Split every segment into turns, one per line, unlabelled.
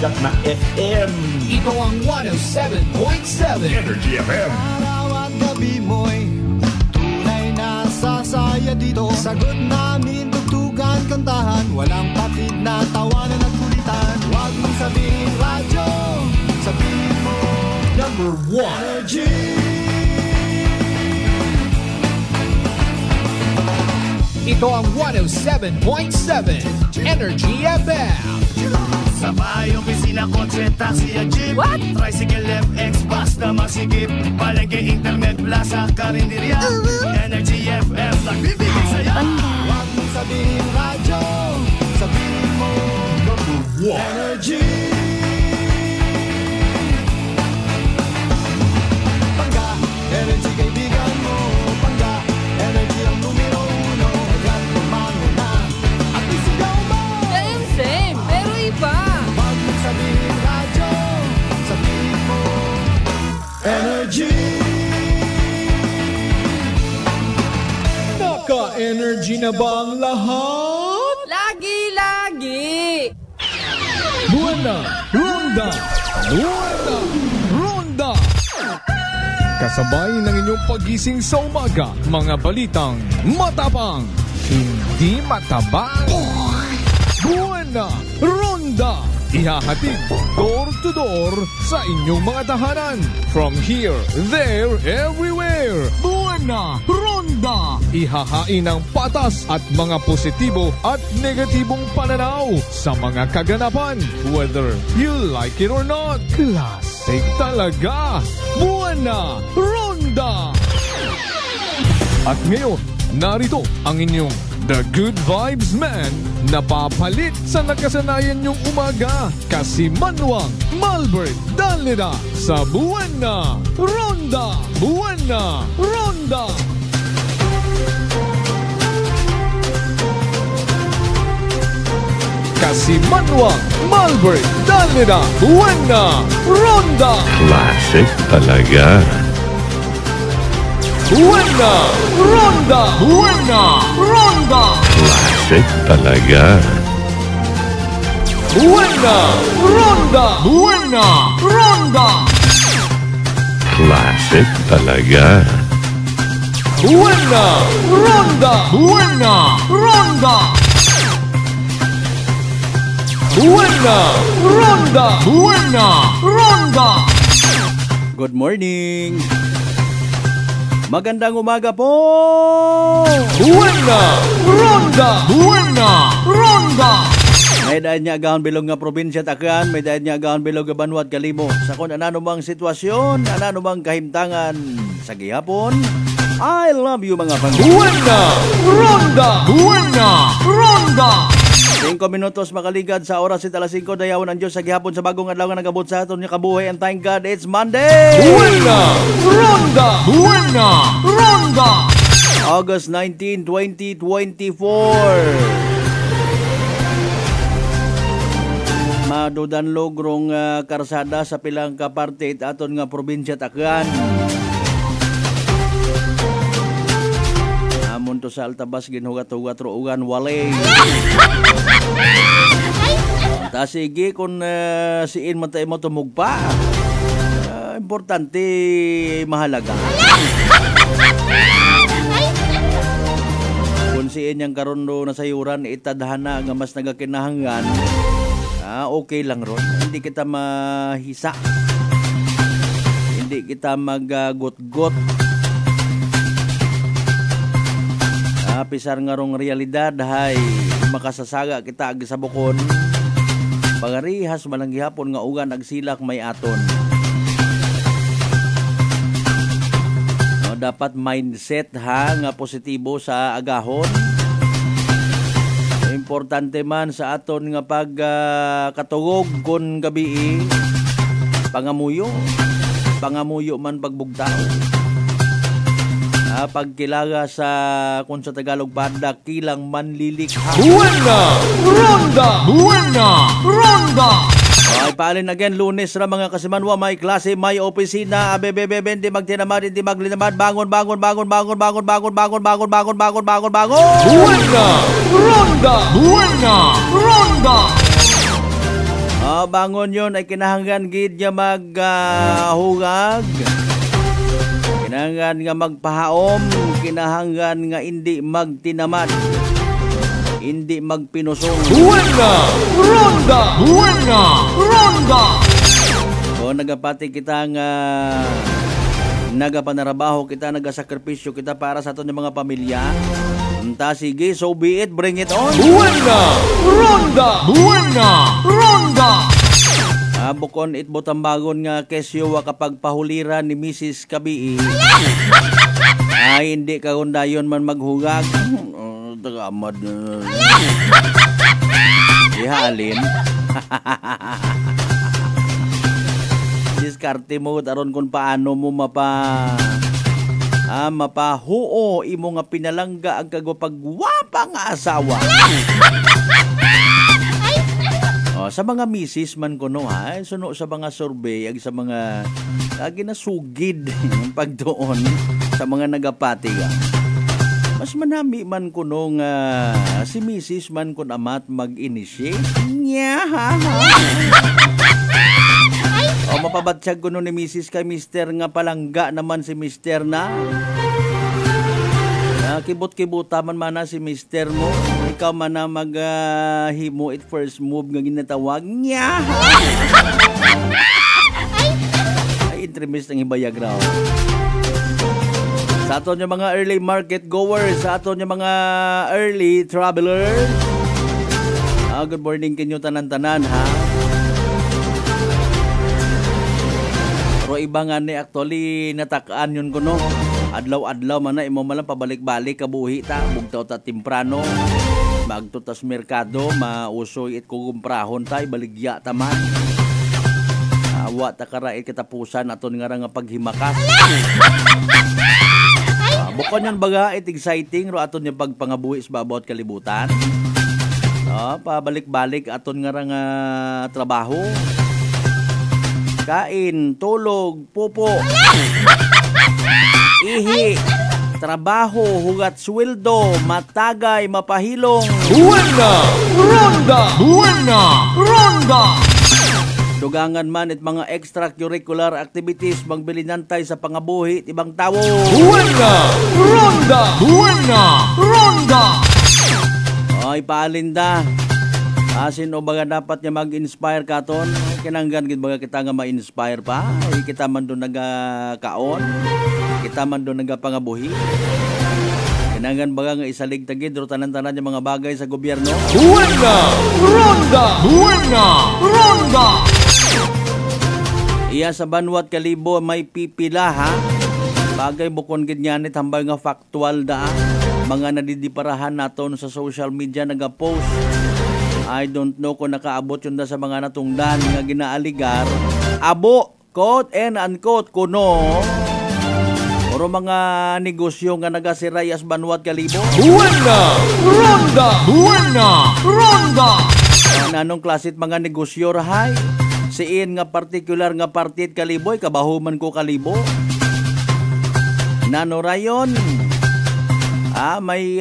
sikat na FM.
Ito ang 107.7
Energy FM.
Araw at gabi mo'y tunay na sasaya dito. Sagot namin, tugtugan, kantahan, walang patid na tawanan at kulitan. Huwag mong sabihin radyo, sabihin mo
Number 1
Energy.
Ito ang 107.7 Energy FM.
Sa bahay, opisina, kotse, taxi at jeep.
What?
Tricycle, FX, basta magsikip. Palengke, internet, plaza, karinderya. Energy FM, nagbibigay sa'yo.
Huwag mong sabihin radyo, sabihin mo
Number 1.
Energy. Pangga, energy kaibigan mo. Pangga, energy ang numero uno. Hanggang tumano na at isigaw mo.
Same, pero iba.
Huwag mong sabihin radyo, sabihin mo Energy.
Naka-energy na ba ang lahat?
Lagi-lagi.
Buwana, Ronda! Buwana, Ronda! Kasabay ng inyong pagising sa umaga, mga balitang matapang, hindi matabang. Buwana, Ronda! Ihahatid door to door sa inyong mga tahanan. From here, there, everywhere. Buwana, Ronda! Ihahain ang patas at mga positibo at negatibong pananaw sa mga kaganapan. Whether you like it or not, classic talaga. Buwana, Ronda! At ngayon, narito ang inyong The Good Vibes Man na papalit sa nakasanayan niyong umaga. Kasi Manuang Malbert Dalneda sa Buwana Ronda. Buwana Ronda. Kasi Manuang Malbert Dalneda, Buwana Ronda.
Classic talaga.
Buwana Ronda. Buwana Ronda.
Classic talaga.
Buwana Ronda. Buwana Ronda.
Classic talaga.
Buwana Ronda. Buwana Ronda. Buwana Ronda. Buwana Ronda.
Good morning. Magandang umaga po.
Buwana Ronda. Buwana Ronda.
May dahil niya agahon bilog nga probinsya Takyan, may dahil niya agahon bilog nga Banwat Kalimo. Sa kung ananumang sitwasyon, ananumang kahimtangan sa gihapon, I love you mga panginoon.
Buwana Ronda. Buwana Ronda.
5 minutos makaligad sa oras at alas 5 dayawan ang Diyos sa gihapon sa bagong adlaw nga nagabot sa aton niya kabuhay, and thank God it's Monday.
Buwana Ronda. Buwana Ronda.
August 19, 2024. Madudan logrong karsada sa pilang kaparte it aton nga probinsya Takyan. Amon to sa altabas ginhugat-hugat ruugan walay. Ta sige kung siin man tayo mo tumugpa. Importante mahalaga. Kung siin yang karon do na sayuran itadhana nga mas nagakinahanglan, okay lang ron. Hindi kita mahisa. Hindi kita magagot-got. Pisar nga rong realidad hay makasasaga kita ag sa bukon. Pagarihas malang gihapon nga ugan agsilak may aton. No, dapat mindset nga positibo sa agahon. Importante man sa aton nga pagkatugog kon gabi pangamuyo man pagbugtao. Pagkilaga sa kung sa Tagalog banda kilang manlilikha.
Buwana Ronda. Buwana Ronda.
Ay paalin again, Lunes ra mga kasimanwa, may klase, may opisina, abebebebe, hindi magtinamad, hindi maglinamad, bangon.
Buwana Ronda. Buwana Ronda.
bangon yon ay kinahanglan gid nga maghugag. Kinahanglan nga magpahaom, kinahanglan nga hindi magtinamad, hindi magpinusong.
Buena Ronda! Buena Ronda!
O nagapati kita nga nagapanarabaho kita, nagasakripisyo kita para sa aton mga pamilya. Unta sige, so be it, bring it on.
Buena Ronda! Buena Ronda!
Bukon it butambagon nga kesyo kapag pahuliran ni Mrs. Kabii. Ay hindi kagundayon man maghugag. Tagamad na. Ihalin. Diskarte mo aron kung paano mo mapahuo imo nga pinalangga ang kagwapagwapa nga asawa. Sa mga misis man ko no ha, suno sa mga survey ag sa mga ginasugid pagdoon sa mga nagapati ka. Mas manami man ko no nga si misis man ko amat mag-initiate. Nya ha. Mapabatsyag ko no ni misis kay mister nga palangga naman si mister na. Kibot-kibuta man mana si mister mo. Ikaw man na maghimo it first move nga ginatawag niya. Ay, intermist ang ibayag raw. Sa aton yung mga early market goers, sa aton yung mga early travelers. Good morning kinyo tanan-tanan ha. Pero iba nga ni actually natakaan yun ko no. Adlaw-adlaw man na imo malang pabalik-balik kabuhi ta bugtaw ta temprano magtutas merkado mausoy it kukumprahon tay baligya ta man awa ta karait katapusan aton nga nga paghimakas. Bukod yan baga it exciting ro aton yung pagpangabuhi sa babawat kalibutan. Pabalik-balik aton nga nga trabaho, kain, tulog, pupo, ihi, trabaho, hugat sweldo, matagay, mapahilong.
Buena Ronda! Buena Ronda!
Dugangan man it mga extracurricular activities magbilinantay sa pangabuhi ibang tawo.
Buena Ronda! Buena Ronda!
Ay paalinda. Asin o baga dapat niya mag-inspire katon. Kinanggan gid baga kita nga ma-inspire pa. Ay, kita man doon nagakaon. Kita man doon nagapangabuhi. Kinanggan baga nga isalig tagid ro tanan-tanan yung mga bagay sa gobyerno.
Buena Ronda! Buena Ronda!
Iya sa Banwat Kalibo may pipila ha. Bagay bukon gid nyanit hambal nga factual da. Mga nadidiparahan naton sa social media nagapost. I don't know kung nakaabot yun da sa mga natungdan nga ginaaligar. Abo, quote and unquote kuno. Oro mga negosyo nga nagasirayas Banwat Kalibo.
Buena Ronda! Buena Ronda!
Anong klasit mga negosyo rahay? Siin nga particular nga partit Kaliboy, kabahuman ko Kalibo. Nano rayon? May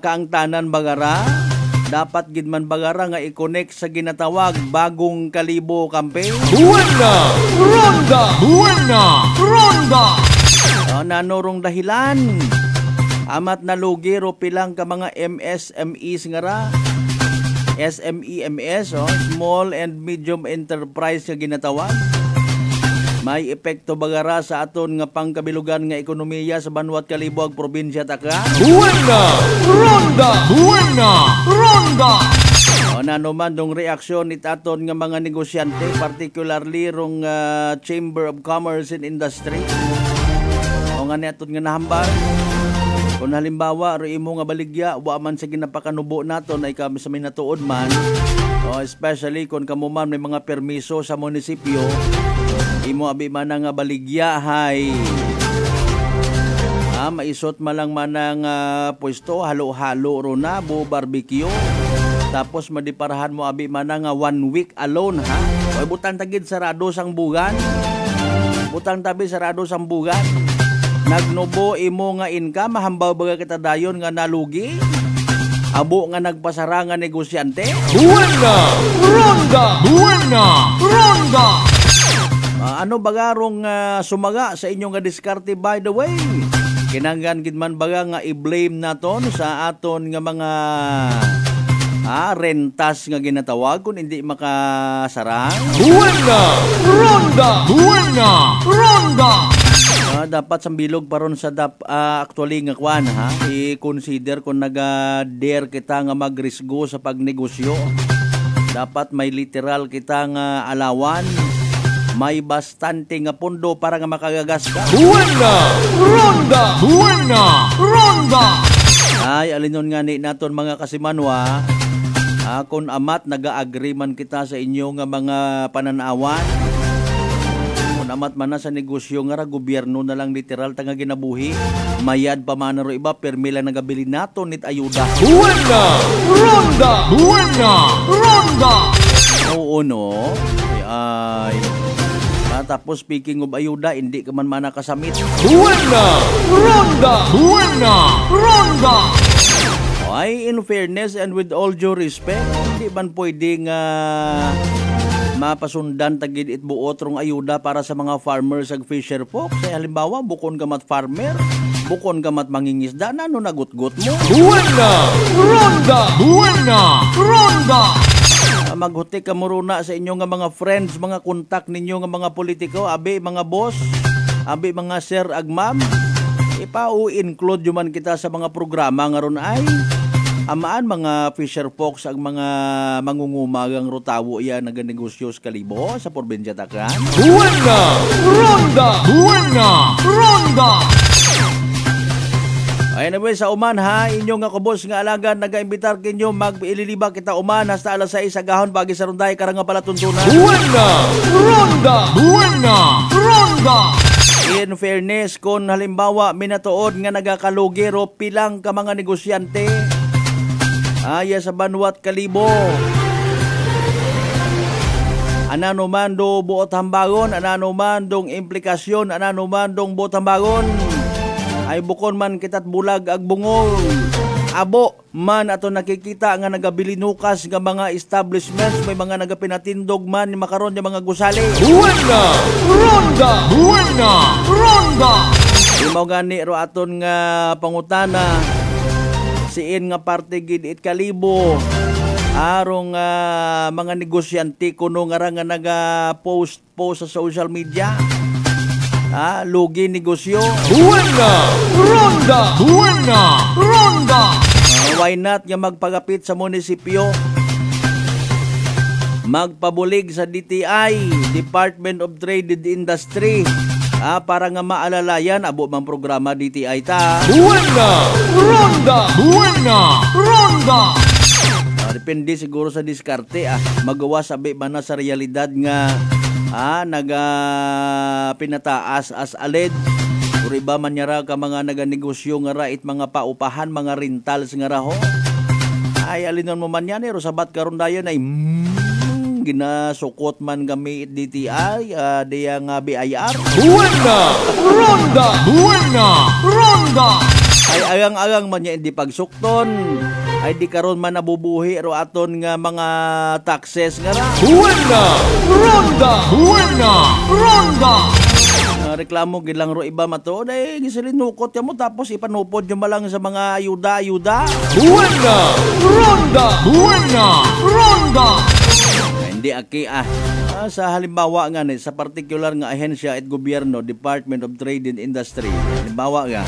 kaangtanan bagara. Dapat gid man bagara nga i-connect sa ginatawag bagong Kalibo campaign.
Buena Ronda! Buena Ronda!
Nanorong dahilan. Amat nalugi ro pilang ka mga MSMEs nga ra. SMEMS, Small and Medium Enterprise nga ginatawag. May epekto bagara sa aton nga pangkabilugan nga ekonomiya sa Banwat Kalibo ag probinsya taka.
Buena Ronda! Buena Ronda!
Nanuman dong reaksyon it aton nga mga negosyante, particularly rong Chamber of Commerce and Industry. O nga aton nga nahambal. Kung halimbawa ro imo nga baligya wa man sa ginapakanubo naton ay kami sa minatuod man. Especially kung kamo man may mga permiso sa munisipyo. Imo abi man nga baligya hay. Maisot malang manang pwesto halo-halo ro na bo barbecue. Tapos madiparahan mo abi man nga 1 week alone ha. Oy butang tagid sarado sang bugan. Butang tabi sarado sang bugan. Nagnubo imo nga income mahambaw baga kita dayon nga nalugi. abo nga nagpasarangan negosyante.
Buena! Ronda! Buena! Ronda!
Ano bagarong sumaga sa inyong nga diskarte by the way? Kinanggan gid man baga nga i-blame naton sa aton nga mga rentas nga ginatawag kung hindi makasarang.
Buena! Ronda! Buena! Ronda!
Dapat sambilog paron sa actually nga kwan ha, i-consider kung naga-dare kita nga magrisgo sa pagnegosyo. Dapat may literal kita nga alawan, may bastante nga pondo para nga makagagas ka.
Buena! Ronda! Buena! Ronda!
Ay, alinon nga ni naton mga kasimanwa, kung amat naga-agree man kita sa inyo nga mga pananawan, kung amat man na sa negosyo nga ra, gobyerno na lang literal tanga ginabuhi, mayad pa man ro iba, permi lang nagabili naton nit ayuda.
Buena! Ronda! Buena! Ronda!
Oo no? Ay, tapos speaking of ayuda, hindi ka man nakasamit.
Buena! Ronda! Buena! Ronda!
Ay, in fairness and with all due respect, hindi man pwedeng mapasundan tagid itbuot rong ayuda para sa mga farmers ag fisher folk. Say halimbawa, bukon ka mat farmer, bukon ka mat mangingisda, na ano nagutgut mo?
Buena! Ronda! Buena! Ronda!
Maghutik ka muruna sa inyo nga mga friends, mga kontak ninyo nga mga politiko, abi mga boss, abi mga sir ag ma'am, ipau-include man kita sa mga programa nga ron ay amaan mga fisher folks ag mga mangungumagang rotawo yan naganegosyo sa Kalibo sa probinsya Takran.
Buena! Ronda! Buena! Ronda!
Ay naman sa uman ha, inyo nga kubos nga alagan nag-imbitar kinyo mag-ililiba kita uman hasta alas 6 sa gahon bagi sa runday karang nga pala tuntunan.
Buena! Ronda! Buena! Ronda!
In fairness, kung halimbawa minatuod nga nagakalugiro pilang ka mga negosyante aya sa Banwat Kalibo, anano man do buot hambagon, anano man dong implikasyon, anano man dong buot hambagon, ay bukon man kita't bulag ag bungol, abo man ato nakikita nga nagabilinukas nga mga establishments, may mga nagapinatindog man ni makaron yung mga gusali.
Buena! Ronda! Buena! Ronda!
Imaw gani ro aton nga pangutana, siin nga parte gid it Kalibo arong mga negosyante kuno nga nga naga-post sa social media. Lugi negosyo.
Buena! Ronda! Buena! Ronda!
Why not nga magpagapit sa munisipyo, magpabulig sa DTI, Department of Trade and Industry, para nga maalalayan abo mang programa DTI ta.
Buena! Ronda! Buena! Ronda!
Depende siguro sa diskarte magawa sabi man na sa realidad nga pinataas as aled or iba man nyara ka mga naganegosyo nga ra it mga paupahan, mga rentals nga ra ho. Ay alinon mo man yan sabat karon dayon ay ginasukot man kami DTI diya nga BIR.
Buena! Ronda! Buena! Ronda!
Ay agang-agang man niya hindi pagsukton, ay di karon man nabubuhi ro aton nga mga taxes nga ra.
Buena! Ronda! Buena! Ronda!
Reklamo gid lang ro iba matuod ay gisalinukot mo tapos ipanupod nyo malang sa mga ayuda.
Buena! Ronda! Buena! Ronda!
Hindi aki sa halimbawa nga ni sa particular nga ahensya at gobyerno, Department of Trade and Industry, halimbawa nga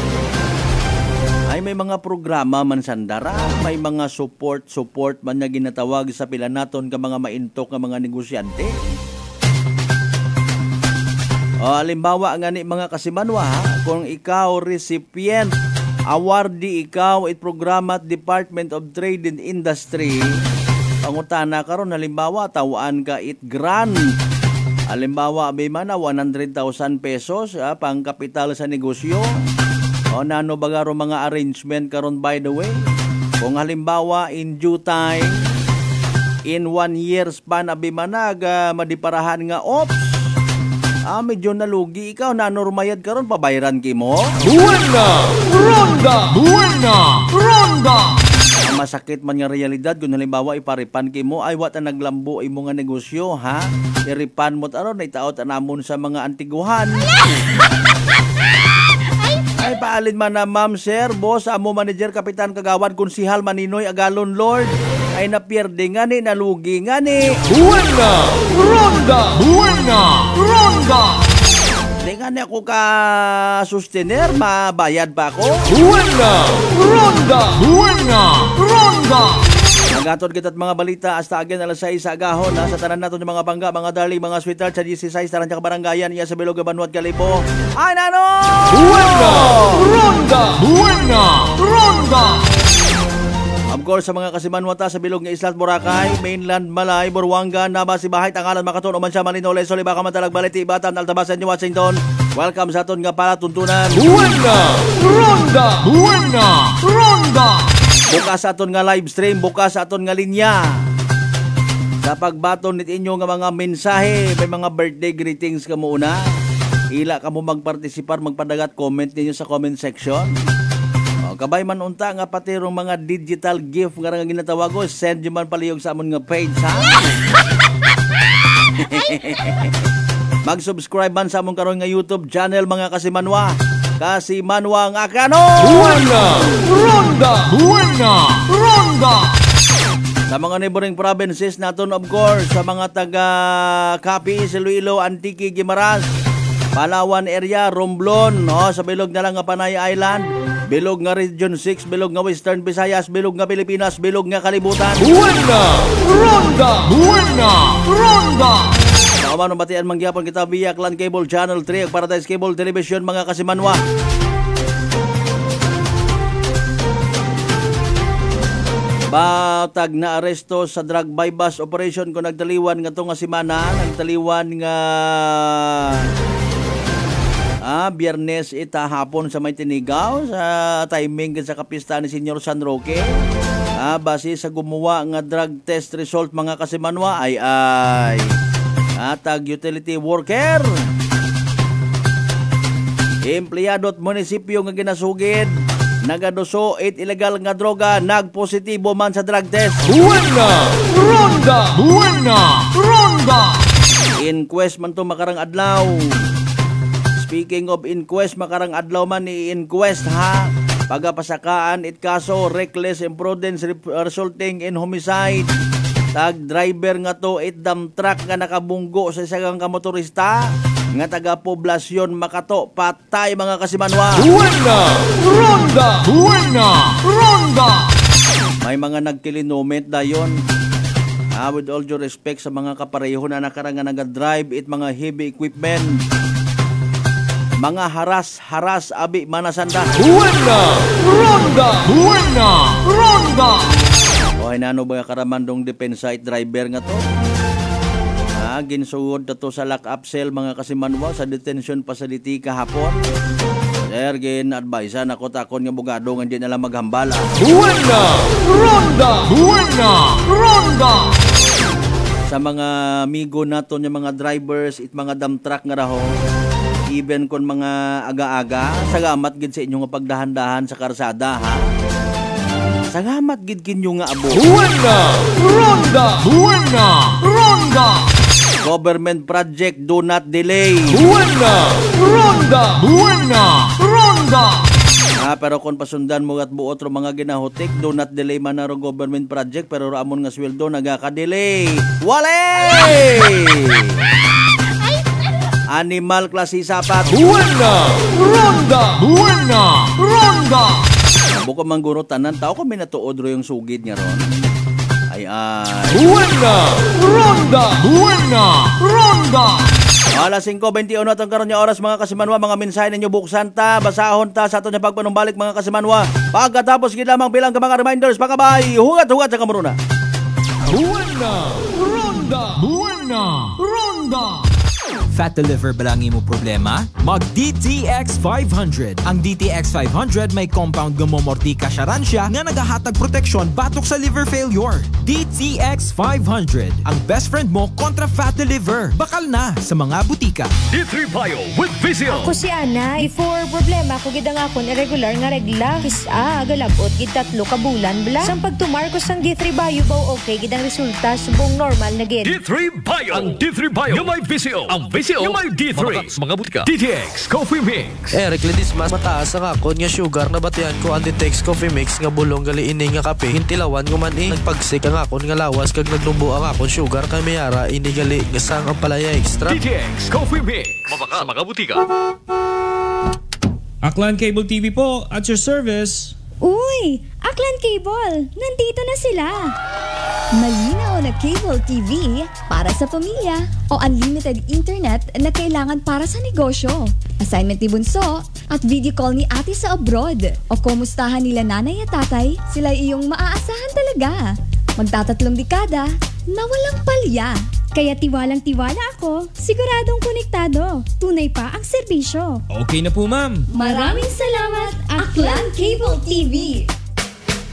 ay may mga programa man sandara, may mga support man nga ginatawag sa pila naton ka mga maintok nga mga negosyante. Halimbawa nga ni mga kasimanwa kung ikaw recipient, awardee ikaw it programa at Department of Trade and Industry, pangutana karon halimbawa tawaan ka it grant. Halimbawa may mana 100,000 pesos pang kapital sa negosyo. Nano bagaro mga arrangement karon by the way. Kung halimbawa in due time, in 1 year span abimanag madiparahan nga ops, medyo nalugi ikaw na normayad karon pabayran kimo.
Buena! Ronda! Buena! Ronda!
masakit man nga realidad kung halimbawa iparipan kimo ay wata naglambo imo nga negosyo ha. Iripan mo aron na itaot anamon sa mga antiguhan. Ay paalin man na ma'am, sir, boss, amo manager, kapitan, kagawad, konsihal, maninoy, agalon, lord. Ay napierde nga ni, nalugi nga ni.
Buena Ronda! Buena Ronda!
Di nga ni ako ka sustainer, mabayad pa ako.
Buena Ronda! Buena Ronda!
Nagatod kita't mga balita hasta again alas 6 sa agahon na sa tanan nato ng mga bangga, mga darling, mga sweetheart sa 16 tanan sa kabaranggayan iya sa Bilog Banuat Kalibo. Ay nano!
Buena Ronda! Buena Ronda!
Of course, sa mga kasimanwata sa Bilog nga Islas, Boracay, Mainland, Malay, Buruanga, Nabas, Sibahay, Tangalan, Makaton, Umansya, Malinoles, Soliba, Kamatalag, Baliti, Ibatan, Altabasan, New Washington. Welcome sa aton nga palatuntunan.
Buena Ronda! Buena Ronda!
Bukas sa aton nga live stream, bukas sa aton nga linya. Sa pagbaton nit inyo nga mga mensahe, may mga birthday greetings ka muna. Ila ka mo magpartisipar, magpadagat, comment ninyo sa comment section. Kabay man unta nga pati rong mga digital gift nga nga ginatawag ko, send nyo man palihog sa amon nga page ha. Mag-subscribe man sa amon karon nga YouTube channel mga Kasimanwa. Kasimanwa nga kano.
Buena Ronda! Buena Ronda!
Sa mga neighboring provinces naton, of course, sa mga taga Capiz, Iloilo, Antique, Guimaras, Palawan area, Romblon, sa bilog na lang nga Panay Island, bilog nga Region 6, bilog nga Western Visayas, bilog nga Pilipinas, bilog nga Kalibutan.
Buena Ronda! Buena Ronda!
Kaman batian mangyapon kita via Clan Cable Channel 3 ug Paradise Cable Television mga Kasimanwa. Batag na aresto sa drug bypass operation ko nagtaliwan nga to nga semana, nagtaliwan nga Biyernes ita hapon sa may Tinigaw sa timing sa kapista ni Senyor San Roque. Base sa gumawa nga drug test result mga Kasimanwa ay tag utility worker, empleyado at munisipyo nga ginasugid, nagaduso 8 illegal nga droga, nagpositibo man sa drug test.
Buena Ronda! Buena Ronda!
Inquest man to makarang adlaw. Speaking of inquest, makarang adlaw man ni inquest ha. Pagapasakaan it kaso reckless imprudence resulting in homicide. Tag driver nga to dump truck nga nakabunggo sa isagang kamotorista nga taga poblasyon Makato, patay mga Kasimanwa.
Buena Ronda! Buena Ronda!
May mga nagkilinomet dayon. With all due respect sa mga kapareho na nakarang nga naga-drive it mga heavy equipment, mga haras abi manasanda.
Buena Ronda! Buena Ronda!
O nano ba karamandong depensa it driver nga to? Ginsuod na to sa lock-up cell mga Kasimanwa sa detention facility kahapon. Sir, gin-advisean ako takon nga bugado nga di nalang maghambala.
Buena Ronda! Buena Ronda!
Sa mga amigo nato nga mga drivers it mga dump truck nga raho, even kon mga aga-aga, salamat gid sa inyo nga pagdahan-dahan sa karsada ha. Salamat gid kinyo nga abo.
Buena Ronda! Buena Ronda!
Government project, do not delay.
Buena Ronda! Buena Ronda!
Pero kung pasundan mo at buot ro mga ginahotik, do not delay man na ro government project, pero ramon nga sweldo nagaka-delay. Wale! Animal klase sapat.
Buena Ronda! Buena Ronda!
Buko mangguro tanan tao kami natuod ro yung sugid niya ron.
Buena Ronda! Buena Ronda!
Alas 5:21 atong karon nga oras mga Kasimanwa, mga mensahe ninyo buksan ta, basahon ta sa aton nga pagpanumbalik mga Kasimanwa. Pagkatapos gid lamang bilang ka mga reminders, pakabay, hugat-hugat sa kamuruna.
Buena Ronda! Buena Ronda! Fat to liver ba lang imo problema? Mag DTX 500. Ang DTX 500 may compound nga momortika siya nga nagahatag proteksyon batok sa liver failure. DTX 500. Ang best friend mo kontra fat to liver. Bakal na sa mga butika.
D3 Bio with Vizio.
Ako si Ana. Before problema ko gid ang akon irregular nga regla. Kisa galabot gid 3 ka bulan bla. Sang pagtumarkos ang D3 Bio baw okay gid ang resulta subong normal na gid.
D3 Bio. Ang D3 Bio yung may Vizio. Ang Vizio yung may D3. Mga butika. DTX Coffee Mix.
Recledis mas mataas ang akon nga sugar na batian ko ang DTX Coffee Mix nga bulong gali ini nga kape. Hintilawan ko man nagpagsik ang akon nga lawas kag nagnumbo ang akon sugar kay mayara ini gali nga sang ang palaya extra.
DTX Coffee Mix. Mabaka sa mga butika.
Aklan Cable TV po at your service.
Uy! Aklan Cable! Nandito na sila! Malinaw na cable TV para sa pamilya o unlimited internet na kailangan para sa negosyo. Assignment ni Bunso at video call ni ate sa abroad. O kumustahan nila nanay at tatay, sila iyong maaasahan talaga. Magtatatlong dekada na walang palya. Kaya tiwalang-tiwala ako, siguradong konektado. Tunay pa ang serbisyo.
Okay na po, ma'am.
Maraming salamat, Aklan Cable TV.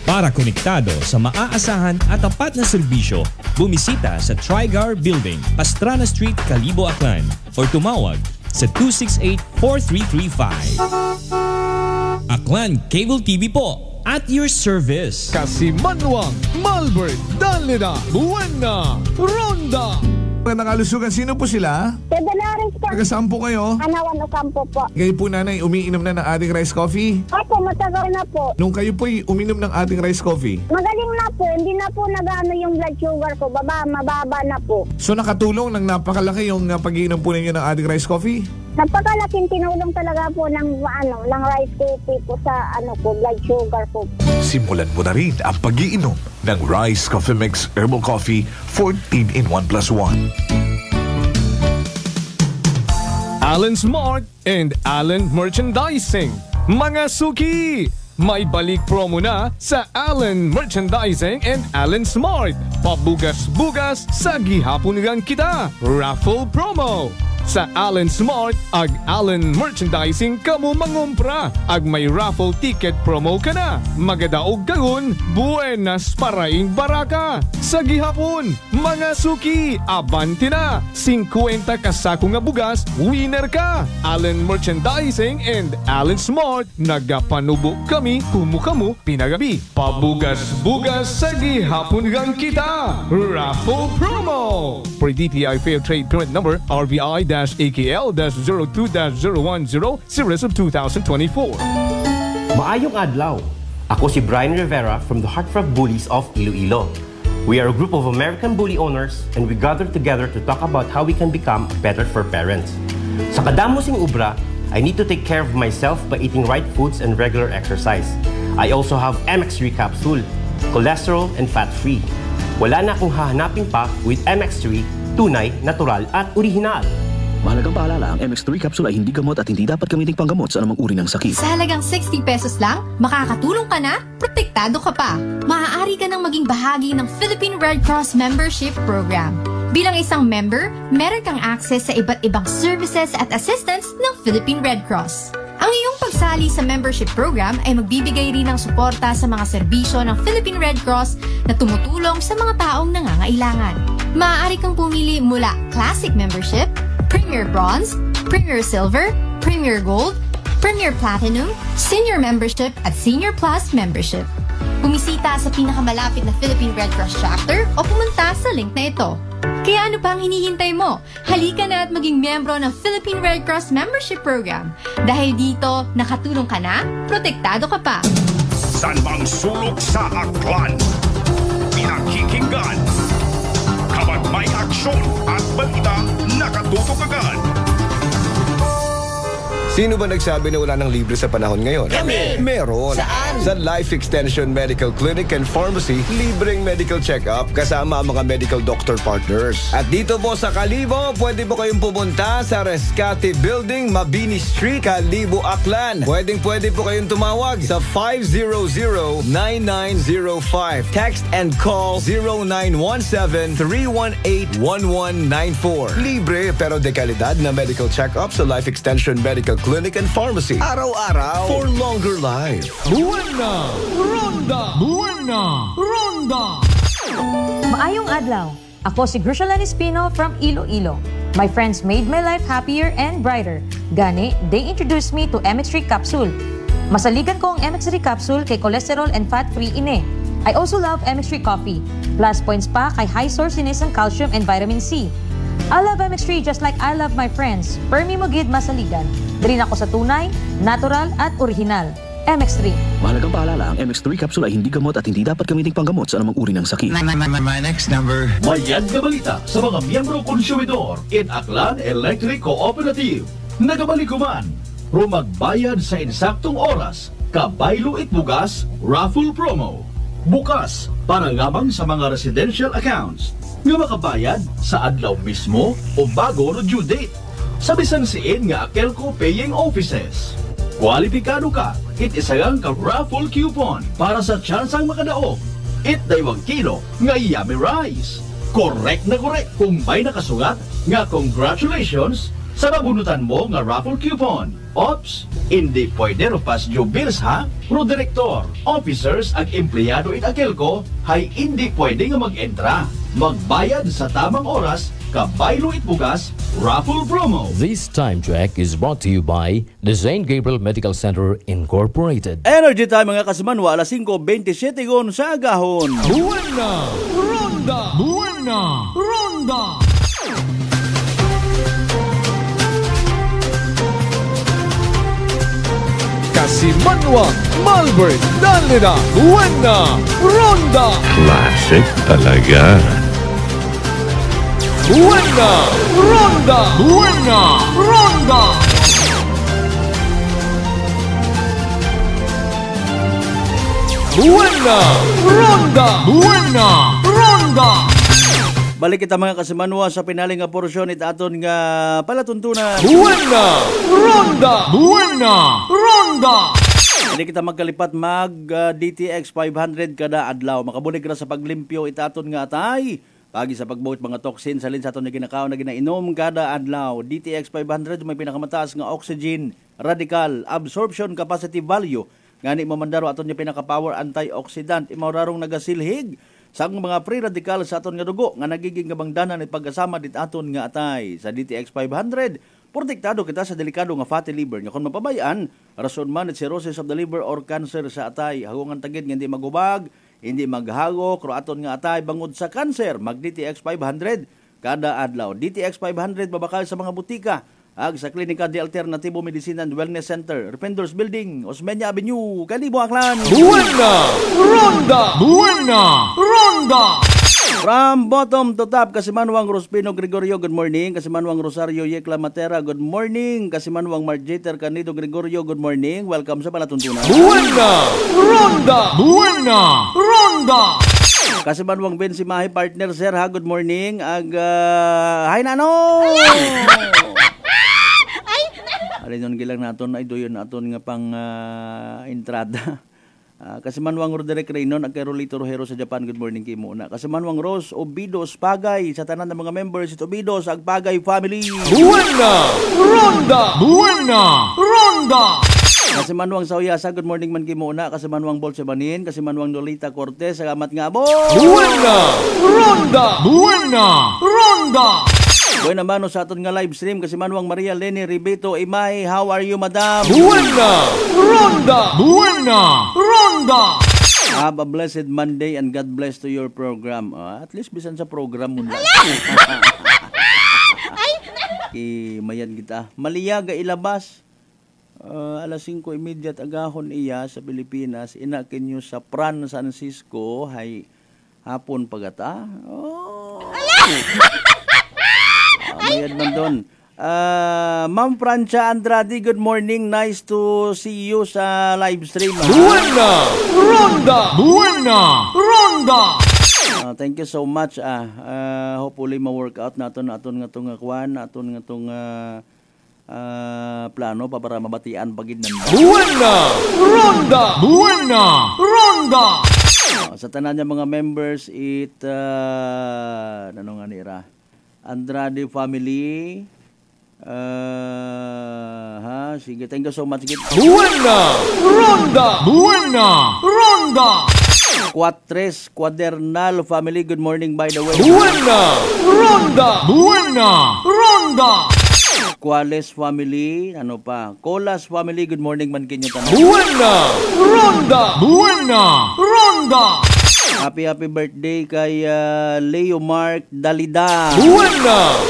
Para konektado sa maaasahan at tapat na serbisyo, bumisita sa Trigar Building, Pastrana Street, Calibo, Aklan or tumawag sa 268-4335. Aklan Cable TV po. At your service.
Kasimanwang, Malbert, Danlida, Buena, Ronda.
Magandang kalusugan. Sino po sila?
Pedalaris po.
Taga-saan po kayo?
Anawan Ocampo po.
Kayo po nanay, umiinom na ng ating rice coffee?
Opo, matagal na po.
Nung kayo po'y uminom ng ating rice coffee?
Magaling na po. Hindi na po nag-ano yung blood sugar ko. Mababa na po.
So nakatulong ng napakalaki yung pag-iinom po ninyo ng ating rice coffee?
Napakalaking tinulong talaga po ng rice coffee po sa blood sugar po.
Simulan mo na rin ang pag-iinom ng Rice Coffee Mix Herbal Coffee 14 in 1+1.
Allen Smart and Allen Merchandising. Mga suki! May balik promo na sa Allen Merchandising and Allen Smart. Pabugas-bugas sa gihapunugan kita. Raffle promo. Sa Allen Smart, ag Allen Merchandising kamo mangumpra. Ag may raffle ticket promo ka na. Magadaog kagun, buenas paraing baraka. Sa gihapon, mga suki, abante na. 50 kasako nga bugas, winner ka. Allen Merchandising and Allen Smart, nagapanubo kami kumukamu pinagabi. Pabugas-bugas sa gihapon gang kita. Raffle promo. For DTI Fair Trade Permit Number, RBI-AKL-02-0110, Series of 2024.
Maayong adlaw. Ako si Brian Rivera from the Heartfront Bullies of Iloilo. We are a group of American bully owners and we gather together to talk about how we can become better for parents. Sa kadamosing ubra, I need to take care of myself by eating right foods and regular exercise. I also have MX3 capsule, cholesterol and fat-free. Wala na akong hahanapin pa with MX3, tunay, natural at original.
Mahalagang paalala, ang MX3 capsule ay hindi gamot at hindi dapat gamiting panggamot sa anumang uri ng sakit.
Sa halagang 60 pesos lang, makakatulong ka na, protektado ka pa. Maaari ka nang maging bahagi ng Philippine Red Cross Membership Program. Bilang isang member, meron kang access sa iba't ibang services at assistance ng Philippine Red Cross. Ang iyong pagsali sa membership program ay magbibigay rin ng suporta sa mga serbisyo ng Philippine Red Cross na tumutulong sa mga taong nangangailangan. Maaari kang pumili mula Classic Membership, Premier Bronze, Premier Silver, Premier Gold, Premier Platinum, Senior Membership at Senior Plus Membership. Bumisita sa pinakamalapit na Philippine Red Cross chapter o pumunta sa link na ito. Kaya ano pa ang hinihintay mo? Halika na at maging miyembro ng Philippine Red Cross Membership Program. Dahil dito, nakatulong ka na, protektado ka pa.
San bang sulok sa Aklan? Pinakikinggan. Kapag may aksyon at balita, nakatutok agad.
Sino ba nagsabi na wala nang libre sa panahon ngayon?
Kami!
Meron!
Saan?
Sa Life Extension Medical Clinic and Pharmacy, libreng medical check-up kasama ang mga medical doctor partners. At dito po sa Kalibo, pwede po kayong pumunta sa Rescate Building, Mabini Street, Kalibo, Aklan. Pwede po kayong tumawag sa 500-9905. Text and call 0917-318-1194. Libre pero de kalidad na medical check-up sa Life Extension Medical Clinic and Pharmacy. Araw-araw for longer life.
Buena! Ronda! Buena! Ronda!
Maayong adlaw. Ako si Grushalan Espino from Iloilo. My friends made my life happier and brighter. Gani, they introduced me to MX3 capsule. Masaligan ko ang MX3 capsule kay cholesterol and fat-free ine. I also love MX3 coffee. Plus points pa kay high sourciness ng calcium and vitamin C. I love MX3 just like I love my friends. Permi mo gid masaligan. Diri ako sa tunay, natural at original. MX3.
Mahalagang paalala, ang MX3 capsule ay hindi gamot at hindi dapat gamiting panggamot sa anumang uri ng sakit.
My next number.
Mayad na balita sa mga miyembro konsumidor in Aklan Electric Cooperative. Nagabalikuman, rumagbayad sa insaktong oras, kabaylo itbugas, raffle promo. Bukas para lamang sa mga residential accounts nga makabayad sa adlaw mismo o bago no due date sa bisan siin nga Akelco paying offices. Kwalipikado ka, itisagang ka raffle coupon para sa tsansang makadaog. Daywang kilo nga yummy rice. Correct na correct kung may nakasugat nga congratulations sa mabunutan mo nga raffle coupon. Ops, hindi pwede ro pas due bills ha? Pro direktor, officers ag empleyado in Akelco hay hindi pwede nga mag-entra. Magbayad sa tamang oras, kabaylo itbugas, raffle promo.
This time check is brought to you by the St. Gabriel Medical Center Incorporated.
Energy time mga kasimanwa, alas 5:27 sa agahon.
Buena! Ronda! Buena! Ronda! Kasimanwa, Malbert, Danlida, Buena! Ronda!
Classic talaga.
Buena! Ronda! Buena! Ronda! Buena! Ronda! Buena! Ronda!
Balik kita mga kasimanwa sa pinaling nga porsyon it aton nga palatuntunan.
Buena! Ronda! Buena! Ronda!
Hindi kita magkalipat DTX 500 kada adlaw. Makabulig ra sa paglimpyo itaton nga atay. Pagi sa pagbuhit mga toxin sa lin sa aton na ginakaw na ginainom kada adlaw. DTX 500 may pinakamataas nga oxygen, radical, absorption capacity value. Ngani mamandaro aton niya pinaka-power antioxidant. Imaurarong nagasilhig sa mga free radical sa aton nga dugo nga nagiging kabangdanan at pagkasama dit aton nga atay. Sa DTX 500, protektado kita sa delikado nga fatty liver nga kung mapabayaan, rason man at cirrhosis of the liver or cancer sa atay. Hagungan tagid nga hindi magubag, hindi maghagok, aton nga atay bangod sa cancer. Mag DTX 500 kada adlaw. DTX 500 babakal sa mga butika. Ag sa Klinika de Alternativo Medicine and Wellness Center, Rependors Building, Osmeña Avenue, Kalibo, Aklan.
Buena! Ronda! Buena! Ronda!
From bottom to top, Kasimanwang Rospino Gregorio, good morning. Kasimanwang Rosario Yecla Matera, good morning. Kasimanwang Marjeter Canido Gregorio, good morning. Welcome sa palatuntunan.
Buena! Ronda! Buena! Ronda!
Kasimanwang Ben si Mahi partner sir ha, good morning. Hi nano! Alinon gilang naton ay doyon naton nga pang entrada. Kasimanwang Roderick Reynon ag Carolito Rojero sa Japan, good morning kay muna. Kasimanwang Rose Obidos Pagay sa tanan ng mga members ito Obidos ag Pagay family.
Buena! Ronda! Buena! Ronda!
Kasimanwang Sauyasa, good morning man kay muna. Kasimanwang Bolsebanin, Kasimanwang Lolita Cortez, salamat nga bo.
Buena! Ronda! Buena! Ronda!
Buena mano sa aton nga live stream kasi Manuang Maria Leni Ribeto Imay, how are you madam?
Buena! Ronda! Buena! Ronda!
Have a blessed Monday and God bless to your program. At least bisan sa program mo na. Mayan kita. Maliyaga ilabas. Alas 5:30 agahon iya sa Pilipinas. Inakin nyo sa San Francisco. Hay hapon pagata. Mayad man doon. Ma'am Francia Andrade, good morning. Nice to see you sa live stream. Thank you so much. Hopefully ma-workout naton nga tong kwan, naton nga tong plano para mabatian pagid nanda. Ronda. Sa tanan niya mga members, ano nga nira? Andrade family. Sige, thank you so much. Ronda. Quatres Quadernal family, good morning by the way. Ronda. Quales family, ano pa? Colas family, good morning man kinyo tanan. Ronda. Happy birthday kay Leo Mark Dalida. Ronda.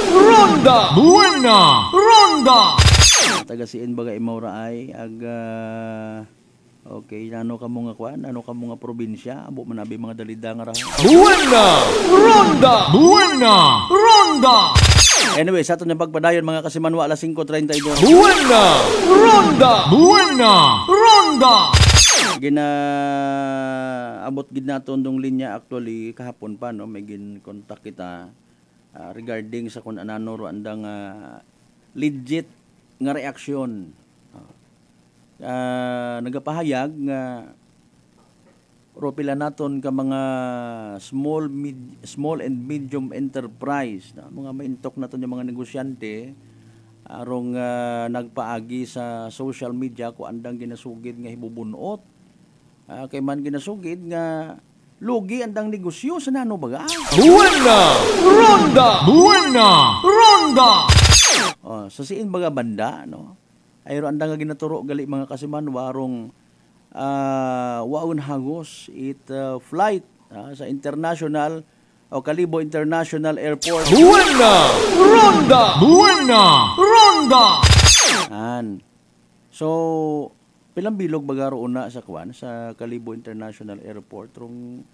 Taga siin baga imaura ay okay, ano ka mga kwan? Ano ka mga probinsya? Abo manabi mga dalida nga raw. Ronda. Anyway, sa ato na pagpadayon mga kasimanwa alas 5:32. Ronda. Abot gid naton dong linya actually kahapon pa no, may gin-contact kita regarding sa kun anano ro andang legit nga reaksyon. Nagapahayag nga ropila naton ka mga small and medium enterprise na mga maintok naton yung mga negosyante arong nagpaagi sa social media ko andang ginasugid nga hibubunot kay man ginasugid nga lugi andang negosyo sa nano baga. Ronda. Sa siin baga banda no. Ayro andang nga ginaturo gali mga kasiman warong waon hagos flight sa international o Calibo International Airport. Ronda. So pilang bilog bagaro una sa kwan sa Calibo International Airport rong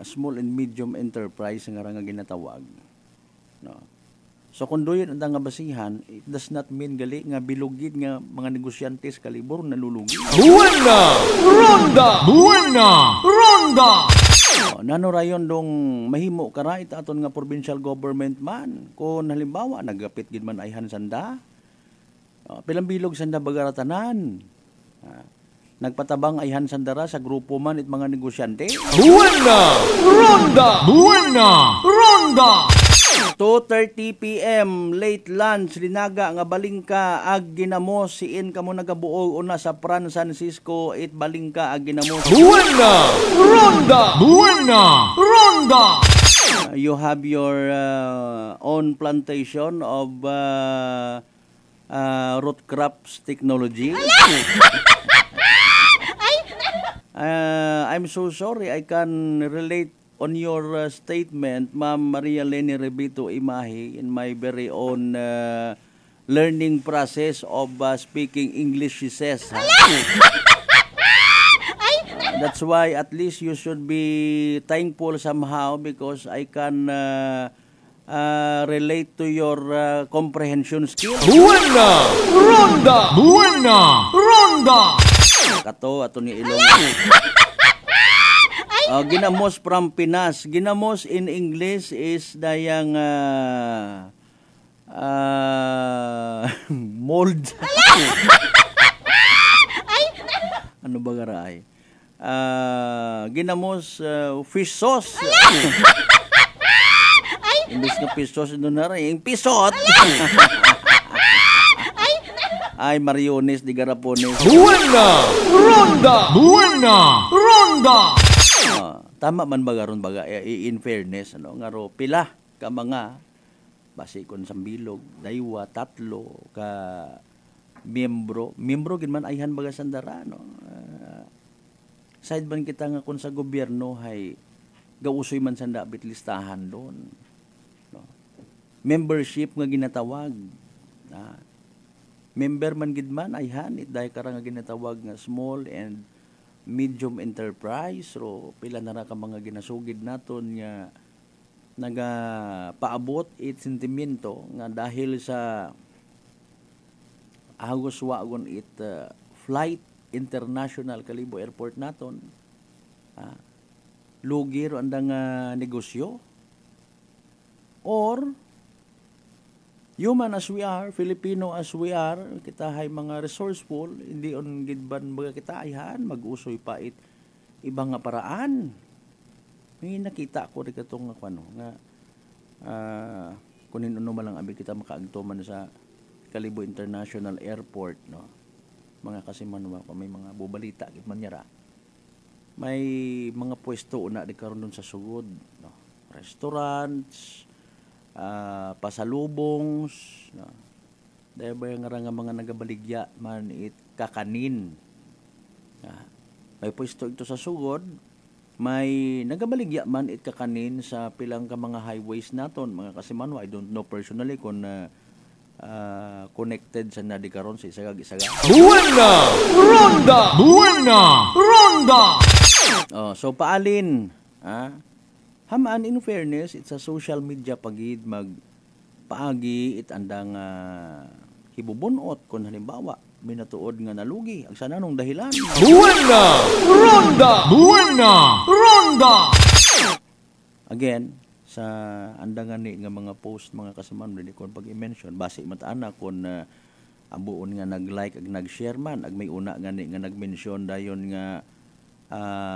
small and medium enterprise nga ra nga ginatawag no. So kung doon ang nga basihan, it does not mean gali nga bilugid nga mga negosyante sa Kalibor nalulugi. Ronda. Nano rayon dong mahimo kara ita aton nga provincial government man. Kung halimbawa nagapit gid man ayhan sanda. Pilang bilog sanda bagaratanan. Nagpatabang ayhan sandara sa grupo man it mga negosyante. Ronda. 2:30 PM late lunch linaga nga balingka ag ginamos siin kamo nagabuog una sa San Francisco it balingka ag ginamos. Ronda. You have your own plantation of root crops technology. I'm so sorry I can relate on your statement, Ma'am Maria Leni Rebito Imahe, in my very own learning process of speaking English, she says. That's why at least you should be thankful somehow because I can relate to your comprehension skills. Ronda. Kato, ato ni ilong. Ginamos from Pinas. Ginamos in English is dayang mold. Ano ba garay? Ginamos fish sauce. Imbis nga fish sauce doon na rin. Pisot! Ay, mariones di garapones. Ronda. Tama man baga ron baga in fairness ano ngaro pila ka mga basi kon sambilog daywa tatlo ka miyembro gid man ayhan baga sandara no side man kita nga kun sa gobyerno hay gausoy man sanda bit listahan doon no membership nga ginatawag member man gid man ayhan it dahil kara nga ginatawag nga small and medium enterprise ro pila na ra ka mga ginasugid naton nga nagapaabot it sentimiento nga dahil sa agos wagon it flight international Kalibo Airport naton lugi ro andang negosyo or human as we are, Filipino as we are, kita hay mga resourceful, hindi on gidban baga kita ayhan, mag-usoy pa it ibang nga paraan. May nakita ko rin katong ano, nga kunin ano malang abi kita makaagto man sa Kalibo International Airport, no? Mga kasimanwa pa may mga bubalita gid man yara. May mga pwesto una di karon dun sa sugod, no? Restaurants, pasalubong, no? Dahil ba yung nga mga nagabaligya man it kakanin. May pwesto ito sa sugod, may nagabaligya man it kakanin sa pilang ka mga highways naton, mga kasimanwa. I don't know personally kung connected sa nadi karon sa isagag-isaga.
Buena! Ronda! Buena! Ronda!
So paalin, hamaan in fairness, it's a social media pagid magpaagi it andang hibubunot kung halimbawa minatuod nga nalugi ang sana nung dahilan.
Buena! Ronda! Buena! Ronda!
Again, sa andangan ni nga mga post mga kasamaan dili kon pag-i-mention base mataana kon abuon nga nag-like ag nag-share man ag may una nga ni nga nag-mention dayon nga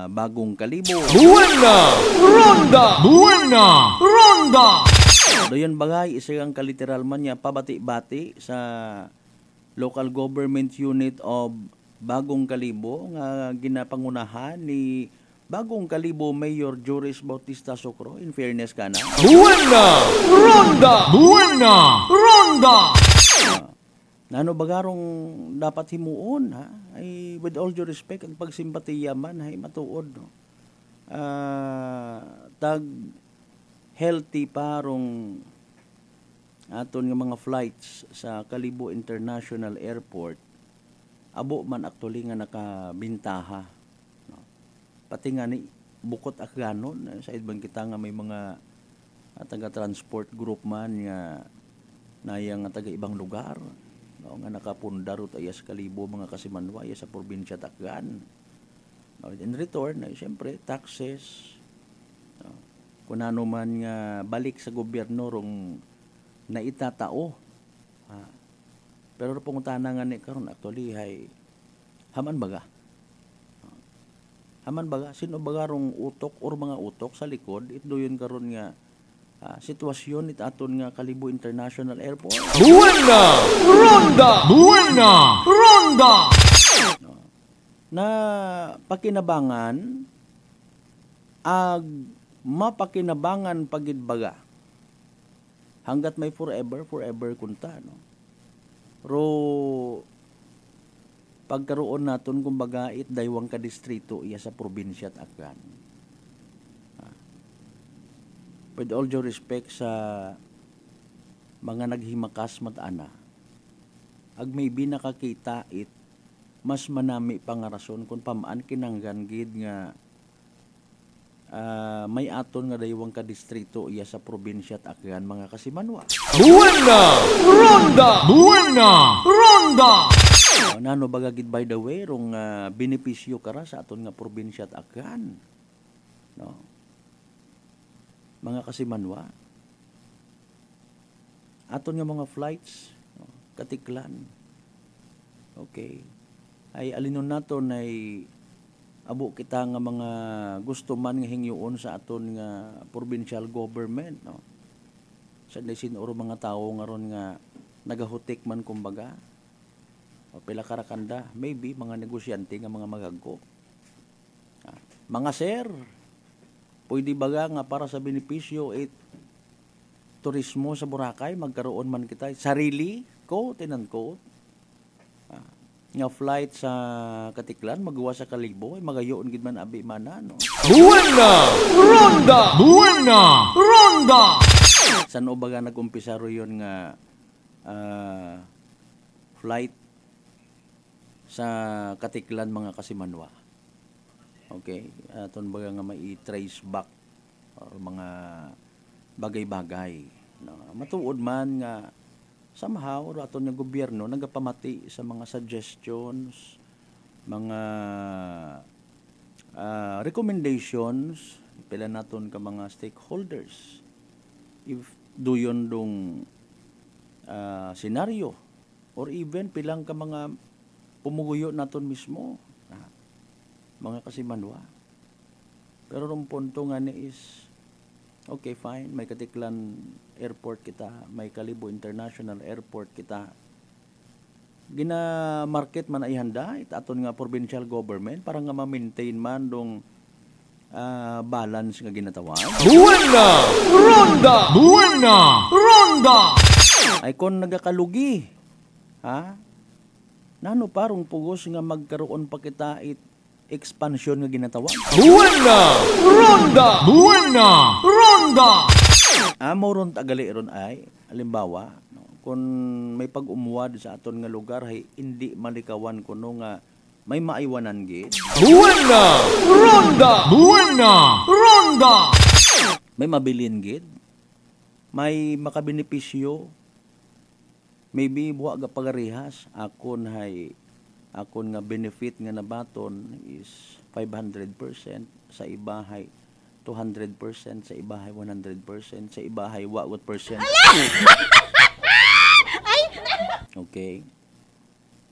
bagong Kalibo.
Buena! Ronda! Buena! Ronda!
Dayon bagay isang kaliteral man niya pabati-bati sa local government unit of Bagong Kalibo nga ginapangunahan ni Bagong Kalibo Mayor Joris Bautista Socro. In fairness ka na.
Buena! Ronda! Buena! Ronda!
Nano bagarong dapat himuon ha? Ay with all due respect ang pagsimpatiya man ay matuod no. Tag healthy parong aton nga mga flights sa Kalibo International Airport abo man actually nga nakabintaha no? Pati nga ni bukod akganon sa idban kita nga may mga taga-transport group man nga nayang taga ibang lugar no? Nga nakapundar ut ayas Kalibo mga kasimanwa sa probinsya Takgan no? In return siyempre taxes no? Kung ano man nga balik sa gobyerno rong na itatao. Pero pong tanangan ni karon actually hay haman baga. Haman baga sino baga rong utok or mga utok sa likod ito yun karon nga sitwasyon it aton nga Kalibo International Airport.
Buena! Ronda! Buena! Ronda!
Na pakinabangan ag mapakinabangan pagid baga. Hanggat may forever kunta, no? Ro pagkaroon naton kumbaga it daywang ka distrito iya sa probinsya at Aklan. With all due respect sa mga naghimakas matana, ag may binakakita it mas manami pangarason kung pamaan kinanggan gid nga may aton nga daywang ka distrito iya sa probinsya at Aklan mga kasimanwa.
Buena! Ronda! Buena! Ronda!
Nano bagagid by the way rong benepisyo kara sa aton nga probinsya at Aklan. No. Mga kasimanwa. Aton nga mga flights no, katiklan. Okay. Ay alinon naton ay abo kita nga mga gusto man nga hingyoon sa aton nga provincial government no. Sa sinuro mga tawo nga ron nga nagahutik man kumbaga. O pila karakanda, maybe mga negosyante nga mga magagko. Mga sir, pwede baga nga para sa benepisyo turismo sa Boracay magkaroon man kita sarili quote and unquote nga flight sa Katiklan magawa sa Kalibo ay magayoon gid man abi mana no.
Buena! Ronda! Buena! Ronda!
San o baga nag-umpisa ro yon nga flight sa Katiklan mga kasimanwa. Okay, aton baga nga mai-trace back or mga bagay-bagay. No? Matuod man nga somehow aton nga gobyerno nagapamati sa mga suggestions, mga recommendations pila naton ka mga stakeholders. If duyon dong senaryo or even pilang ka mga pumuguyo naton mismo, mga kasimanwa. Pero rong punto nga ni is okay, fine, may Katiklan Airport kita, may Kalibo International Airport kita. Gina-market man ay handa, aton nga provincial government para nga ma-maintain man dong balance nga ginatawan.
Buena! Ronda! Buena! Ronda!
Ay kon nagakalugi, ha? Nano parong pugos nga magkaroon pa kita expansion nga ginatawan.
Buena! Ronda! Buena! Ronda!
Amo ron tagali ron ay, halimbawa, no, kung may pag-umuwad sa aton nga lugar, ay hindi malikawan kuno nga may maiwanan gid.
Buena! Ronda! Buena! Ronda!
May mabilin gid. May makabenepisyo. Maybe buwa ga pagarihas akon nga benefit nga nabaton is 500%, sa ibahay 200%, sa ibahay 100%, sa ibahay what percent. Okay.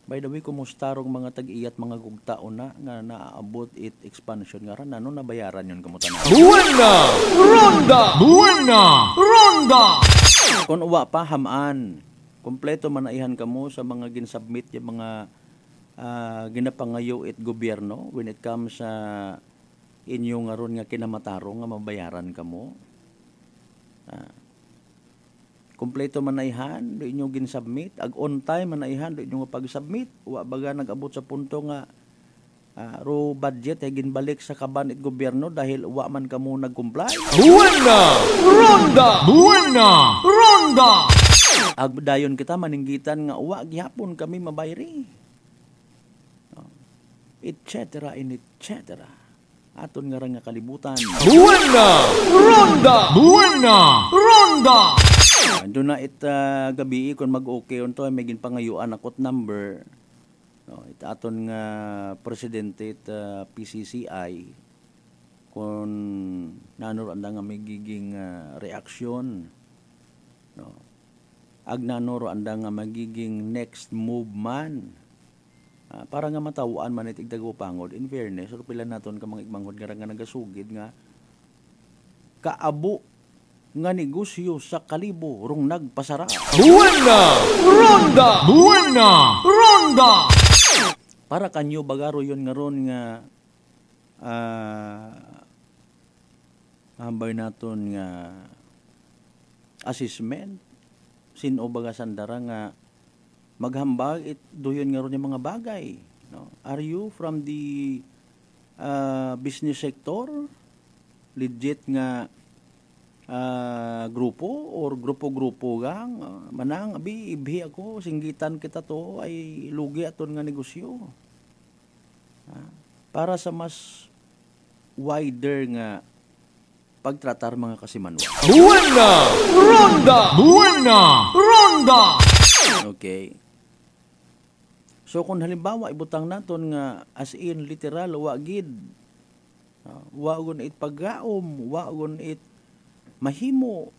By the way, kumusta rong mga tag-iyat mga gugtaon na nga naaabot it expansion nga ran ano nabayaran yon kamutan.
Buena! Ronda! Buena! Ronda!
Kung uwa pa hamaan, kompleto manaihan kamo sa mga ginsubmit yung mga ginapangayo it gobyerno when it comes sa inyo nga ron nga kinamatarong nga mabayaran kamo. Kompleto manaihan do inyo ginsubmit, ag on time manaihan do inyo pag-submit. Wa baga nag-abot sa punto nga ro budget ay ginbalik sa kaban it gobyerno dahil wa man kamo nag-comply.
Buena! Ronda! Buena! Ronda!
Ag dayon kita maninggitan nga wa gihapon kami mabayri. Etc. and etc. Aton nga nga kalibutan.
Buena! Ronda! Buena! Ronda!
Doon na gabi kung mag-okay on to may ginpangayuan akot number. No, aton nga presidente PCCI kung nanuro anda nga may giging reaksyon. No. Ag nanuro anda nga magiging next move man. Para nga matawaan man itig dagupangod. In fairness, so pila naton ka mga igmanghod nga nagasugid nga kaabo nga negosyo sa Kalibo rong nagpasara.
Buena! Ronda! Buena! Ronda!
Para kanyo bagaro yon nga ron nga hambay naton nga assessment sino baga sandara nga maghambag doyon nga ron yung mga bagay. No? Are you from the business sector? Legit nga grupo or grupo-grupo gang manang ibhi ako singgitan kita to ay lugi aton nga negosyo. Para sa mas wider nga pagtratar mga kasimanwa.
Buena! Ronda! Buena! Ronda!
Okay. So kung halimbawa ibutang naton nga as in literal wa gid wa gon it paggaom, wa gon it mahimo,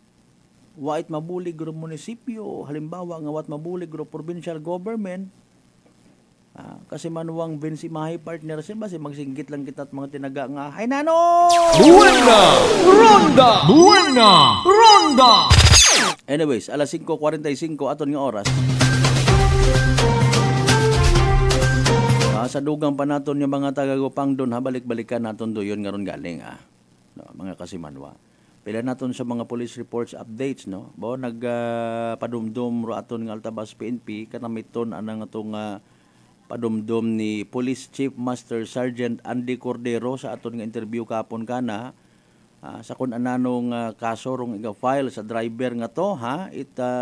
wa it mabulig ro munisipyo, halimbawa nga wat mabulig ro provincial government. Kasi manuwang bensimahay partner sin basi magsinggit lang kita at mga tinaga nga ay nano!
Buena! Ronda! Buena! Ronda!
Anyways, alas 5:45 aton nga oras. Sa dugang pa naton yung mga tagagupang doon, balik-balikan naton doon nga ron galing, no, mga kasimanwa. Pila naton sa mga police reports updates, no? Bo nagpadumdum ro aton nga Altabas PNP kanamiton anang atong padumdum ni Police Chief Master Sergeant Andy Cordero sa aton nga interview kapon kana sa kun ananong kaso rong iga-file sa driver nga to,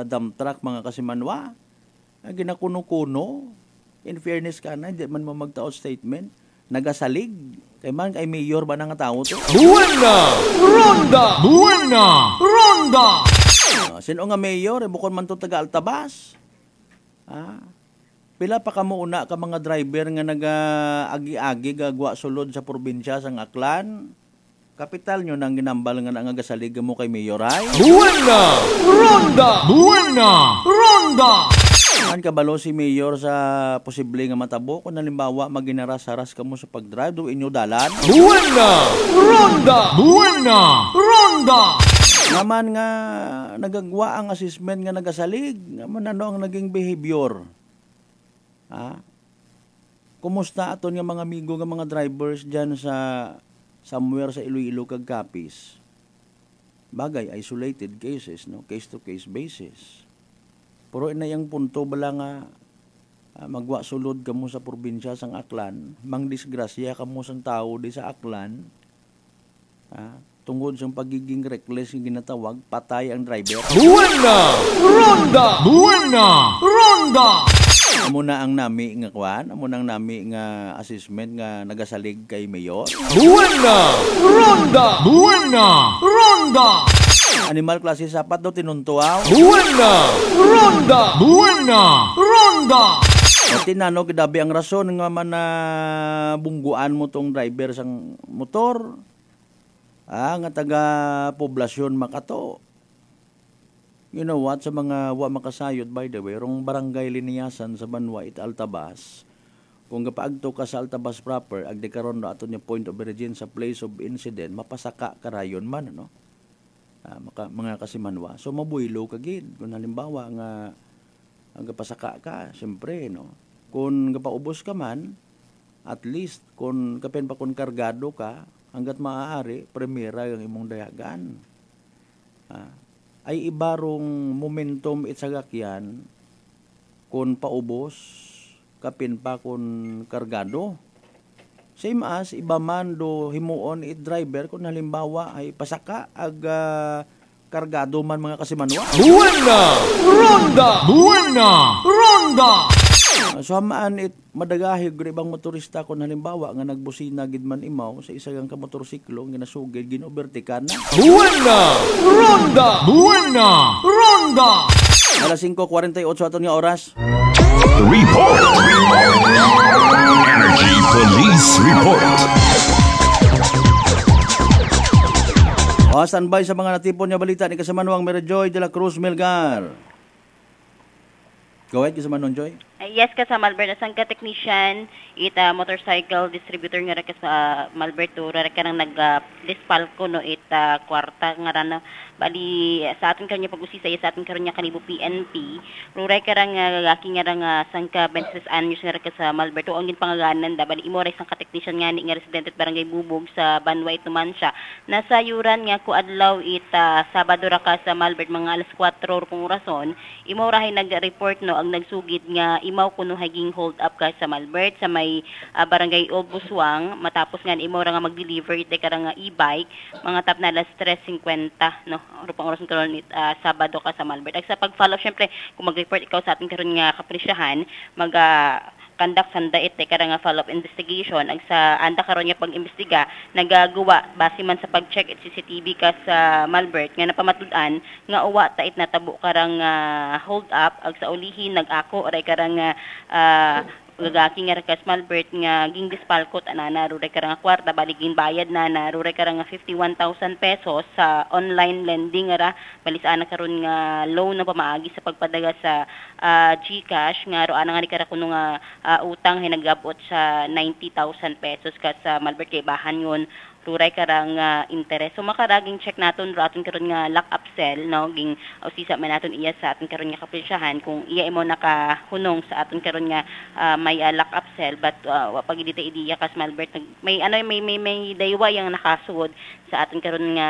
dump truck mga kasimanwa. Ginakuno-kuno. In fairness ka na, hindi man mo magtaot statement. Nagasalig. Kay man, kay mayor ba na nga tao to?
Buena! Ronda! Buena! Ronda! Ronda!
Sino nga mayor, bukod man to taga Altabas. Pila pa ka muna ka mga driver nga nag-agi-agi, gagwa sulod sa probinsya sang Aklan. Kapital nyo nang ginambal nga nangasalig mo kay mayor ay.
Buena! Ronda! Buena! Ronda!
Saan kabalo si mayor sa posible nga matabo kung halimbawa maginaras-haras ka mo sa pag-drive do inyo dalan?
Buena! Ronda! Buena! Ronda!
Naman nga nagagwa ang assessment nga nagasalig, naman ano ang naging behavior? Kumusta aton nga mga amigo nga mga drivers dyan sa somewhere sa Iloilo kag Capiz? Bagay, isolated cases, no? Case to case basis. Pero ina yung punto bala nga magwa sulod kamo sa probinsya sang Aklan, mang disgrasya kamo sang tao di sa Aklan, tungod sa pagiging reckless yung ginatawag, patay ang driver.
Buena! Ronda! Buena! Ronda!
Amo na ang nami nga kwan, amo nang nami nga assessment nga nagasalig kay mayor.
Buena! Ronda! Buena! Ronda!
Animal klase sapat daw tinuntuaw.
Buena! Ronda! Buena! Ronda!
At tinano kidabi ang rason nga man na bungguan mo tong driver sang motor. Nga taga poblasyon makato. You know what, sa mga wa makasayod, by the way, rong barangay Liniasan sa Banwait, Altabas, kung kapaagto ka sa Altabas proper, agdi karon na ato niya point of origin sa place of incident, mapasaka karayon man, ano? Mga kasimanwa. So, mabuylo ka gid. Kung halimbawa nga ang kapasaka ka, siyempre, no? Kung kapaubos ka man, at least, kung kapen pa kung kargado ka, hanggat maaari, primera yung imong dayagan. Ay ibarong momentum itsagakyan kung paubos, kapin pa kung kargado. Same as, iba man do himuon it driver kung halimbawa ay pasaka ag kargado man mga kasimanwa.
Buena! Ronda! Buena! Ronda!
So hamaan it madagahig ibang motorista kung halimbawa nga nagbusina gid man imaw sa isa ka motorsiklo nga nasugid ginobertikan na.
Buena! Ronda! Buena! Ronda!
Alas 5:48 aton nga oras.
Report! Energy Police Report!
Standby sa mga natipon nga balita ni Kasamanuang Mary Joy de la Cruz Melgar. Go ahead, Kasamanuang Joy.
Yes, kasama Albert, asang ka technician, motorcycle distributor nga ka sa Malberto, ra ka nang nag-dispalco no kwarta nga rana bali sa aton kanya pag-usisa sa aton karon nya kanibo PNP, ruray ka rang lalaki nga rang sangka 26 anyos nga ka sa Malberto ang ginpangaganan da bali imo ra sang ka technician nga ni nga residente barangay Bubog sa Banway Tumansya. Nasa yuran nga ko adlaw Sabado ra ka sa Malbert mga alas 4 kung rason, imo ra hay nag-report no ang nagsugid nga imaw kuno haging hold up ka sa Malbert sa may barangay Old Buswang matapos nga imaw ra nga mag-deliver ite ka nga e-bike mga tap na alas 3:50 no rupang oras karon Sabado ka sa Malbert. Ag sa pag-follow syempre kung mag-report ikaw sa ating karon nga kapresyahan conduct sanda ite ka nga follow-up investigation ag sa anda karon nga pag-imbestiga nagagawa base man sa pag-check at CCTV ka sa Malbert nga napamatud-an nga uwa tait natabo karang hold up ag sa ulihin nag-ako oray karang gagaki nga ka Malbert nga ging dispalkot anana ruray karang kwarta baligin bayad na ruray karang 51,000 pesos sa online lending ra balisana karon nga loan na pamaagi sa pagpadaga sa GCash nga ro ana nga ni kara kuno nga utang hinagabot sa 90,000 pesos ka sa Malbert kay bahan yon ruray karang interes. So makaraging check naton ro aton karon nga lock up sale no ging usisa man naton iya sa aton karon nga kapresyahan kung iya imo nakahunong sa aton karon nga may lock up sale but pag dita idiya kas Malbert may daywa yang nakasud sa aton karon nga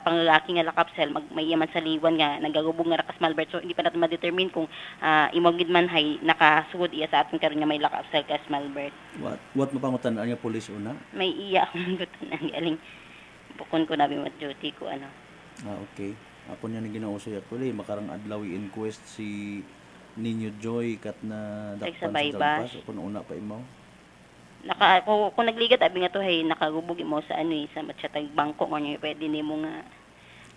pangalaki nga lock up sale may yaman sa liwan nga nagagubog nga kas Malbert so hindi pa natin ma-determine kung imo gid man hay nakasud iya sa aton karon nga may lock up sale kas Malbert.
What mapangutan-an nga pulis una?
May iya ang galing bukon ko nabi mat duty ko ano.
Okay. Ako niya ni ginausoy actually makarang adlaw inquest si Ninyo Joy kat na dakpan sa Dalpas kung una pa imaw.
Kung nagligat abi nga to hay nakagubog mo sa sa matsyatag bangko nga pwede nimo nga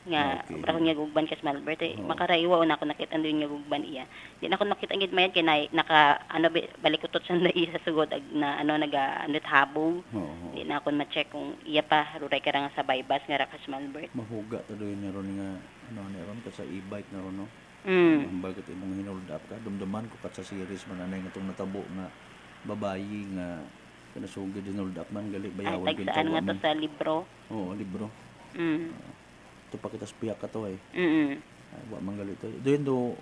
nga okay. Nga gugban kas Malbert makaraiwa na ako nakita andun nga gugban iya di na ako nakita gid mayad kay naka balikutot sa dai sa sugod na naganot habong di na ako ma-check kung iya pa ruray ka nga sa bypass nga ra kas Malbert
mahuga to doy ni ron nga ni ron ka sa e-bike na ron no bakit imong hinold up ka dumduman ko kat sa series man anay nga tong natabo nga babayi nga kanasugid hinold up man gali bayawan
gid saan nga to sa libro
libro ito pa kita spiyak ka to wa man gali to doon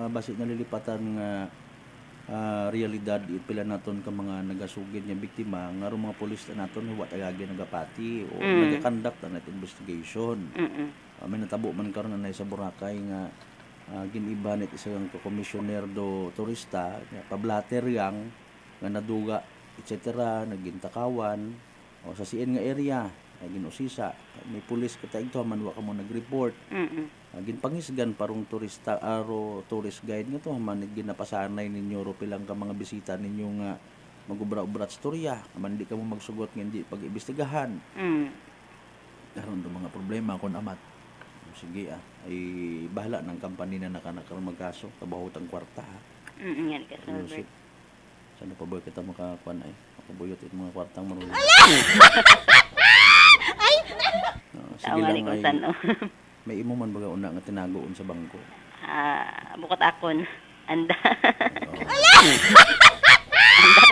basi nalilipatan nga realidad pila naton ka mga nagasugid nga biktima nga ro mga pulis naton wa tagagi nagapati o nagakandak na investigation may natabo man karon na sa Boracay nga giniban it isang komisyoner do turista pablater yang nga naduga etc. nagintakawan o sa CN nga area ginusisa may pulis kita ito man wa ka mo nag-report ginpangisgan parong turista tourist guide nga to man ginapasanay ninyo ro pilang ka mga bisita ninyo nga magubra-ubrat storya man di ka mo magsugot nga hindi pag-imbestigahan karon do mga problema kon amat sige ay bahala ng company na nakanakaroon magkaso kabahutang kwarta
yan kasi Albert
sana pa ba kita makakuan ay makabuyot it mga kwartang marunong sige lang ay may imo man baga una nga tinagoon sa bangko
bukod akon anda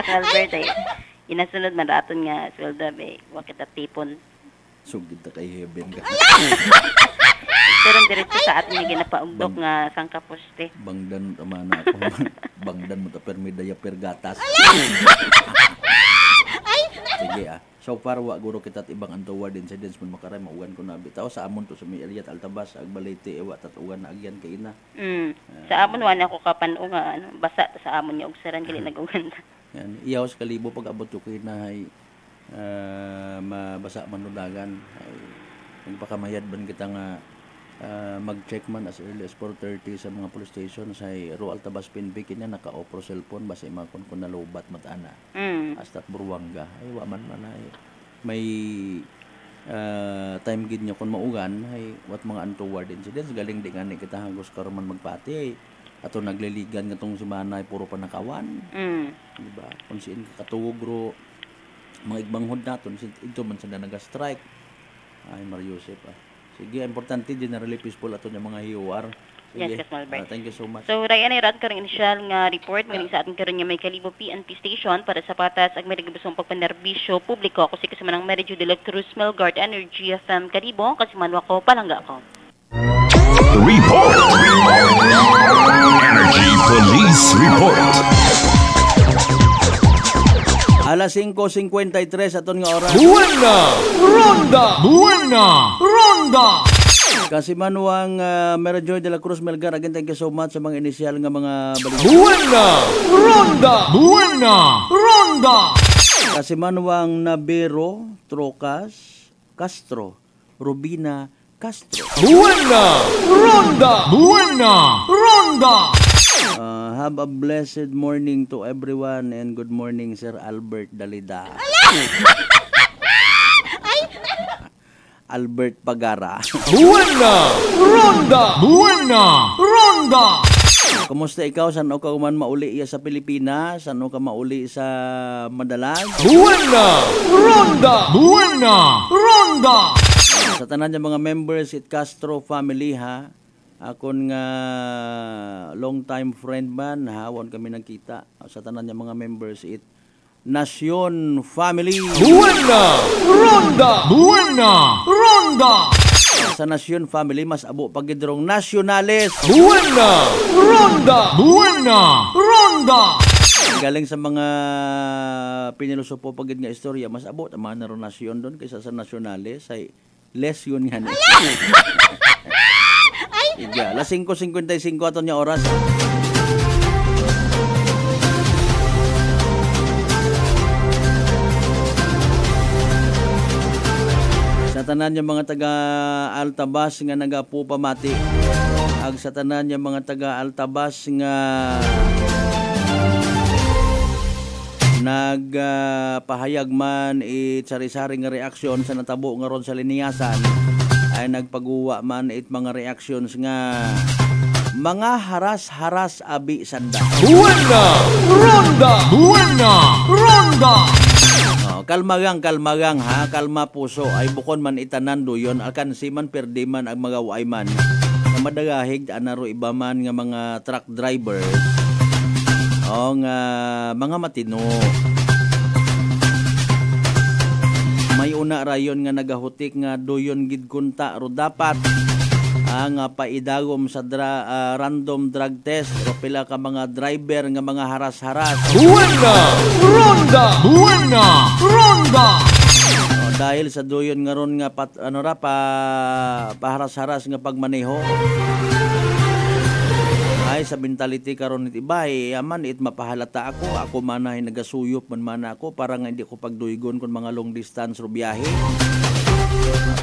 Albert inasunod man raton nga sweldo wa kita tipon
sugid ta kay heaven ka
pero diretso sa atin nga ginapaugdok nga sangka poste
bangdan amana ako bangdan mo ta permidaya pergatas sige so far wa guro kita at ibang untoward incidents man makaray maugan ko na bitaw sa amon to sa may area Altabas ag Balete wa tatugan na agyan kay ina
sa amon wala ako kapan-o nga basa sa amon nga ugsaran gali nagugan
yan iyaw sa kalibo pag abot ko na ay mabasa man dagan ay nagpakamayad ban kita nga mag-check man as early as 4:30 sa mga police station sa Royal Altabas PNP kanya naka-opro cellphone basta imakon ko na lobat matana astat Buruanga ay wa man ay may time gid niya kon maugan ay wat mga untoward incidents galing di ngani kita hagos karon man magpati ay ato nagliligan nga tong semana ay puro panakawan di ba kun siin katuog ro mga igbanghod naton ito man sa naga-strike ay Mario Joseph sige, importante, generally peaceful ato yung mga HOR.
Yes, Kas Malbert.
Thank you so much.
So, Ryan ay rad karong initial nga report ngayon sa ating karon nga may Kalibo PNP station para sa patas ag may nagabusong pagpanerbisyo publiko. Ako si Kasamanang Mary Jude de la Cruz, Melgard Energy FM Kalibo, kasi manwa ko, palangga ko.
Report! Energy Police Report!
Alas 5:53 aton nga oras.
Buena! Ronda!
Kasi manuang Merajoy de la Cruz Melgar, again thank you so much sa mga initial nga mga balita.
Buena! Ronda!
Kasi manuang Nabero, Trocas, Castro, Rubina, Castro.
Buena! Ronda!
Have a blessed morning to everyone and good morning Sir Albert Dalida. Albert Pagara.
Buena! Ronda!
Kumusta ikaw? Saan ka man mauli iya sa Pilipinas? Saan ka mauli sa Madalag?
Buena! Ronda!
Sa tanan niya mga members it Castro family ha. Akon nga long time friend man hawon kami nagkita sa tanan niya mga members it Nasyon family.
Buena! Ronda!
Sa Nasyon family mas abo pagidrong nasyonales.
Buena! Ronda!
Galing sa mga pinilosopo pagid nga istorya mas abo man na ron nasyon doon kaysa sa nasyonales ay lesyon yan. Iga, las 5:55 aton niya oras. Sa tanan niya mga taga Altabas nga nagapupamati. Ag sa tanan niya mga taga Altabas nga nagpahayag man sari-sari nga reaksyon sa natabo nga ron sa liniyasan ay nagpaguwa man it mga reactions nga mga haras-haras abi sanda.
Buena! Ronda! Buena! Ronda!
Kalmagang ha, kalma puso ay bukon man itanan doyon akan siman perdi man ang mga wayman na madagahig anaro iba man nga mga truck drivers o nga mga matino. May una rayon nga nagahutik nga doyon gid kunta ro dapat ang paidagom sa random drug test o pila ka mga driver nga mga haras-haras.
Buena! Ronda! Buena! Ronda!
Dahil sa doyon nga ron nga paharas-haras nga pagmaneho ay sa mentality karon nit ibay aman it mapahalata ako manahay nagasuyop man ako para nga hindi ko pagduygon kun mga long distance ro biyahe.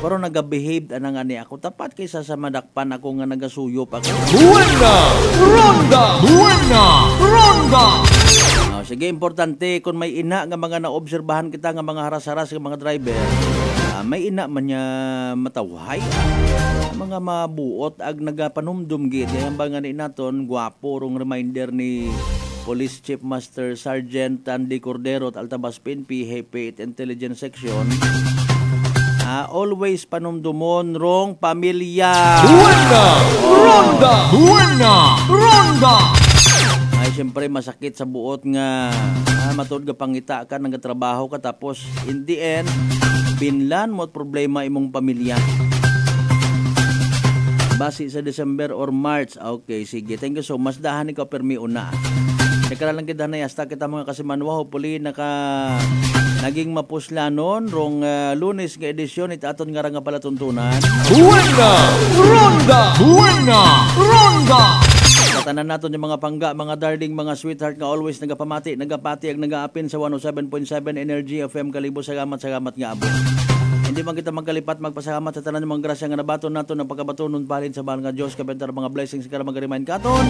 Pero nagabehave anang ani ako tapat kaysa sa madakpan ako nga nagasuyop ako.
Buena! Ronda! Buena! Ronda!
Sige, importante kung may ina nga mga naobserbahan kita nga mga haras-haras nga mga driver, may ina man niya matawhay. Mga mabuot ag nagapanumdum gid. Yan ba nga ni naton gwapo rong reminder ni Police Chief Master Sergeant Andy Cordero at Altabas PNP Hepe Intelligence Section. Always panumdumon rong pamilya.
Buena! Ronda! Buena! Ronda!
Ay siyempre masakit sa buot nga matod ka pangita ka nagatrabaho ka tapos in the end binlan mo problema imong pamilya. Basi sa December or March. Okay, sige. Thank you so much. Dahan ikaw permi una. Nakaralang kita na yasta kita mga kasimanwa. Hopefully naging mapusla nun rong Lunes nga edisyon itaton nga nga pala tuntunan.
Buena! Ronda! Buena! Ronda!
Katanan naton yung mga pangga, mga darling, mga sweetheart nga always nagapamati, nagapati ag nagaapin sa 107.7 Energy FM Kalibo. Salamat nga abo. Hindi man kita magkalipat magpasalamat sa tanan ng mga grasya nga nabaton naton ng pagkabatunon balin sa bahal nga Dios kabentar mga blessings ka mag-remind katon.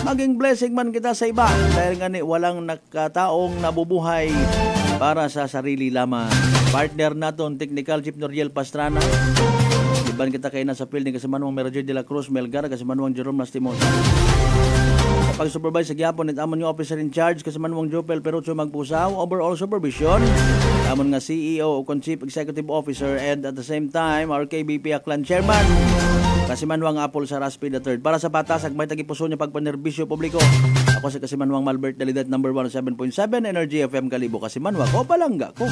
Maging blessing man kita sa iba dahil nga ni walang nakataong nabubuhay para sa sarili lamang. Partner naton Technical Chief Noriel Pastrana. Iban kita kay na sa field ni Kasimanwang Merger de la Cruz Melgar, Kasimanwang Jerome Lastimosa. Pag-supervise sa gyapon at amon yung officer in charge Kasimanwang Jopel Perucho Magpusaw, overall supervision amon nga CEO o Chief Executive Officer and at the same time our KBP Aklan Chairman Kasimanwang Apple Saraspi III. Para sa batas ag may tagipuso niya pagpanerbisyo publiko. Ako si Kasimanwang Malbert Dalidad number 107.7 Energy FM Kalibo. Kasimanwang ko palangga ko.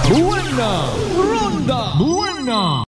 Buena! Ronda! Buena!